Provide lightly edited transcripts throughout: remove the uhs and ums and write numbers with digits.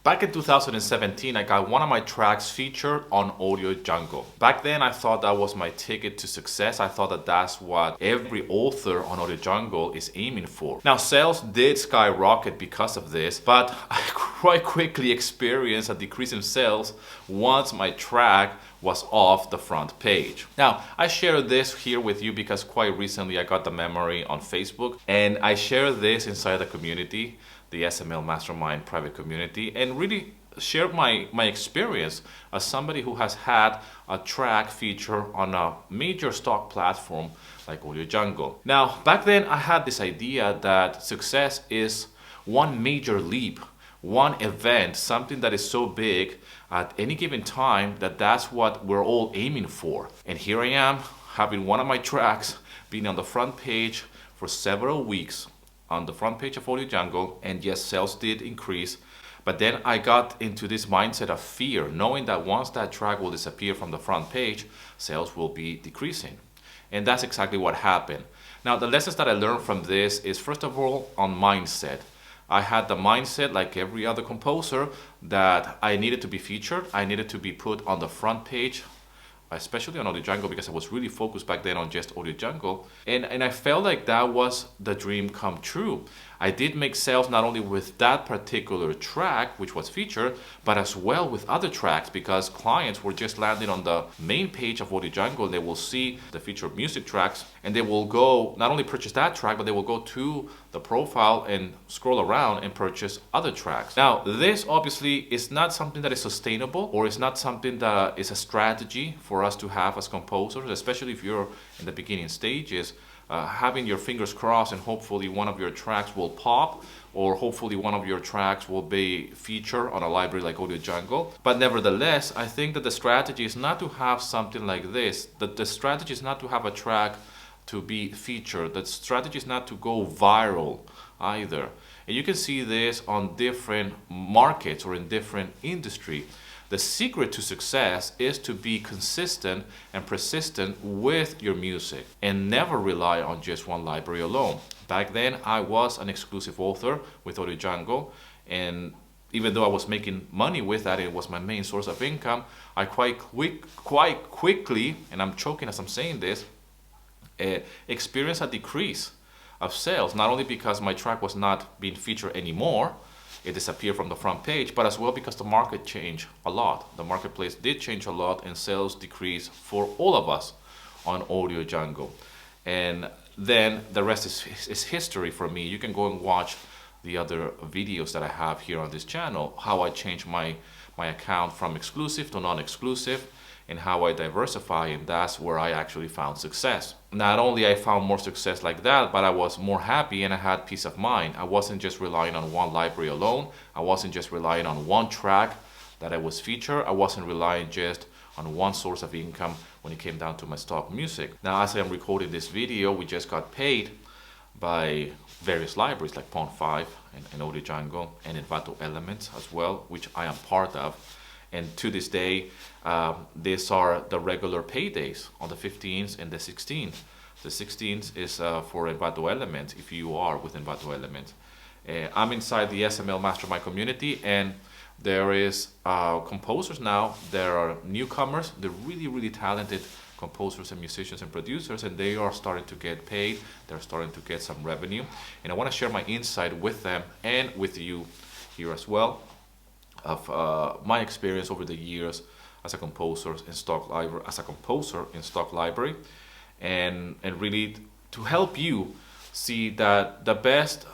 Back in 2017, I got one of my tracks featured on Audio Jungle. Back then, I thought that was my ticket to success. I thought that that's what every author on Audio Jungle is aiming for. Now, sales did skyrocket because of this, but I quite quickly experienced a decrease in sales once my track was off the front page. Now, I share this here with you because quite recently I got the memory on Facebook, and I share this inside the community, the SML Mastermind private community, and really share my experience as somebody who has had a track feature on a major stock platform like Audio Jungle. Now, back then I had this idea that success is one major leap, one event, something that is so big at any given time that that's what we're all aiming for. And here I am, having one of my tracks being on the front page for several weeks on the front page of Audio Jungle, and yes, sales did increase, but then I got into this mindset of fear, knowing that once that track will disappear from the front page, sales will be decreasing. And that's exactly what happened. Now, the lessons that I learned from this is, first of all, on mindset. I had the mindset, like every other composer, that I needed to be featured, I needed to be put on the front page, especially on Audio Jungle, because I was really focused back then on just Audio Jungle. And I felt like that was the dream come true. I did make sales not only with that particular track, which was featured, but as well with other tracks, because clients were just landing on the main page of Audio Jungle. They will see the featured music tracks, and they will go not only purchase that track, but they will go to the profile and scroll around and purchase other tracks. Now, this obviously is not something that is sustainable, or is not something that is a strategy for us to have as composers, especially if you're in the beginning stages. Having your fingers crossed and hopefully one of your tracks will pop, or hopefully one of your tracks will be featured on a library like Audio Jungle. But nevertheless, I think that the strategy is not to have something like this. The strategy is not to have a track to be featured. The strategy is not to go viral either. And you can see this on different markets or in different industry. The secret to success is to be consistent and persistent with your music and never rely on just one library alone. Back then, I was an exclusive author with Audio Jungle, and even though I was making money with that, it was my main source of income, I quite quickly, and I'm choking as I'm saying this, experienced a decrease of sales, not only because my track was not being featured anymore, it disappeared from the front page, but as well because the market changed a lot. The marketplace did change a lot, and sales decreased for all of us on Audio Jungle. And then the rest is history for me. You can go and watch the other videos that I have here on this channel, how I changed my account from exclusive to non-exclusive, and how I diversify, and that's where I actually found success. Not only I found more success like that, but I was more happy and I had peace of mind. I wasn't just relying on one library alone. I wasn't just relying on one track that I was featured. I wasn't relying just on one source of income when it came down to my stock music. Now, as I am recording this video, we just got paid by various libraries like Pond 5 and Audio Jungle and Envato Elements as well, which I am part of. And to this day, these are the regular paydays on the 15th and the 16th. The 16th is for Envato Elements, if you are with Envato Elements. I'm inside the SML Mastermind community, and there is composers now. There are newcomers. They're really talented composers and musicians and producers, and they are starting to get paid. They're starting to get some revenue. And I want to share my insight with them and with you here as well, of my experience over the years as a composer in stock library, and really to help you see that the best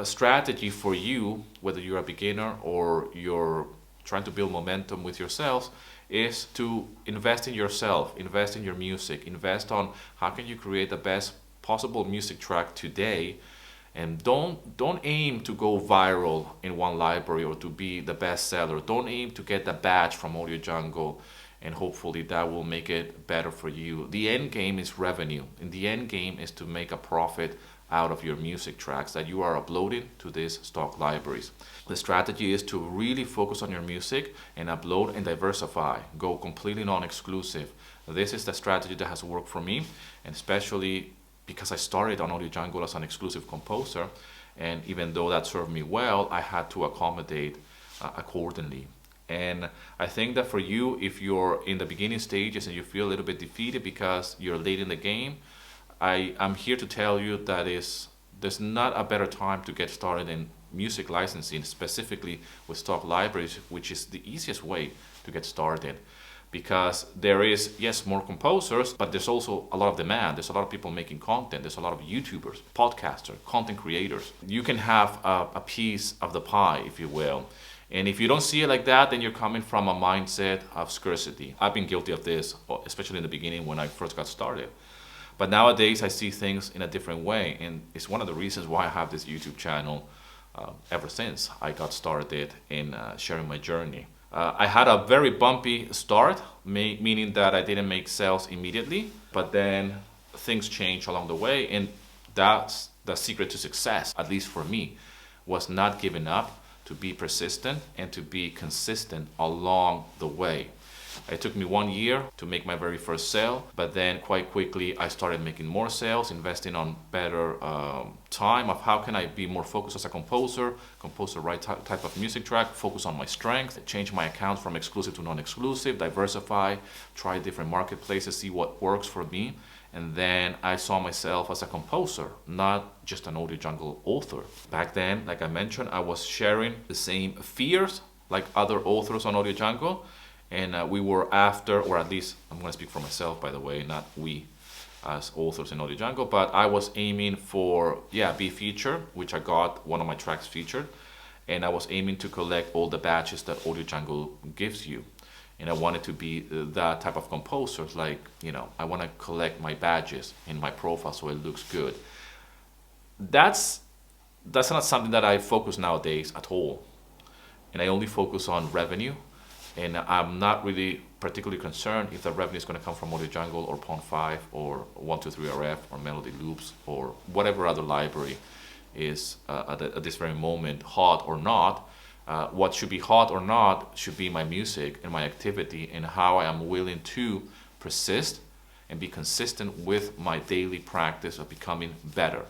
strategy for you, whether you're a beginner or you're trying to build momentum with yourselves, is to invest in yourself, invest in your music, invest on how can you create the best possible music track today. And don't aim to go viral in one library or to be the best seller. Don't aim to get the badge from Audio Jungle, and hopefully that will make it better for you. The end game is revenue, and the end game is to make a profit out of your music tracks that you are uploading to these stock libraries. The strategy is to really focus on your music and upload and diversify. Go completely non-exclusive. This is the strategy that has worked for me, and especially because I started on Audio Jungle as an exclusive composer, and even though that served me well, I had to accommodate accordingly. And I think that for you, if you're in the beginning stages and you feel a little bit defeated because you're late in the game, I'm here to tell you that there's not a better time to get started in music licensing, specifically with stock libraries, which is the easiest way to get started. Because there is, yes, more composers, but there's also a lot of demand. There's a lot of people making content. There's a lot of YouTubers, podcasters, content creators. You can have a piece of the pie, if you will. And if you don't see it like that, then you're coming from a mindset of scarcity. I've been guilty of this, especially in the beginning when I first got started. But nowadays I see things in a different way. And it's one of the reasons why I have this YouTube channel ever since I got started in sharing my journey. I had a very bumpy start, meaning that I didn't make sales immediately, but then things changed along the way, and that's the secret to success, at least for me, was not giving up, to be persistent and to be consistent along the way. It took me 1 year to make my very first sale, but then quite quickly I started making more sales, investing on better time of how can I be more focused as a composer, compose the right type of music track, focus on my strength, change my account from exclusive to non-exclusive, diversify, try different marketplaces, see what works for me. And then I saw myself as a composer, not just an audio jungle author. Back then, like I mentioned, I was sharing the same fears like other authors on Audio Jungle. And we were after, or at least I'm going to speak for myself, by the way, not we as authors in Audio Jungle, but I was aiming for, be featured, which I got one of my tracks featured. And I was aiming to collect all the badges that Audio Jungle gives you. And I wanted to be that type of composer, like, I want to collect my badges in my profile so it looks good. That's not something that I focus nowadays at all. And I only focus on revenue. And I'm not really particularly concerned if the revenue is going to come from Audio Jungle or Pond 5 or 123RF or Melody Loops or whatever other library is at this very moment, hot or not. What should be hot or not should be my music and my activity and how I am willing to persist and be consistent with my daily practice of becoming better.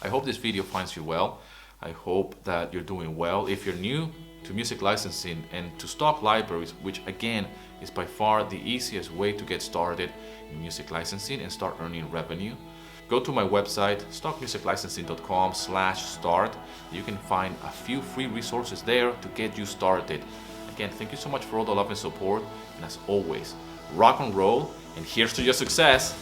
I hope this video finds you well. I hope that you're doing well. If you're new to music licensing and to stock libraries, which again is by far the easiest way to get started in music licensing and start earning revenue, go to my website, stockmusiclicensing.com/start. You can find a few free resources there to get you started. Again, thank you so much for all the love and support. And as always, rock and roll, and here's to your success.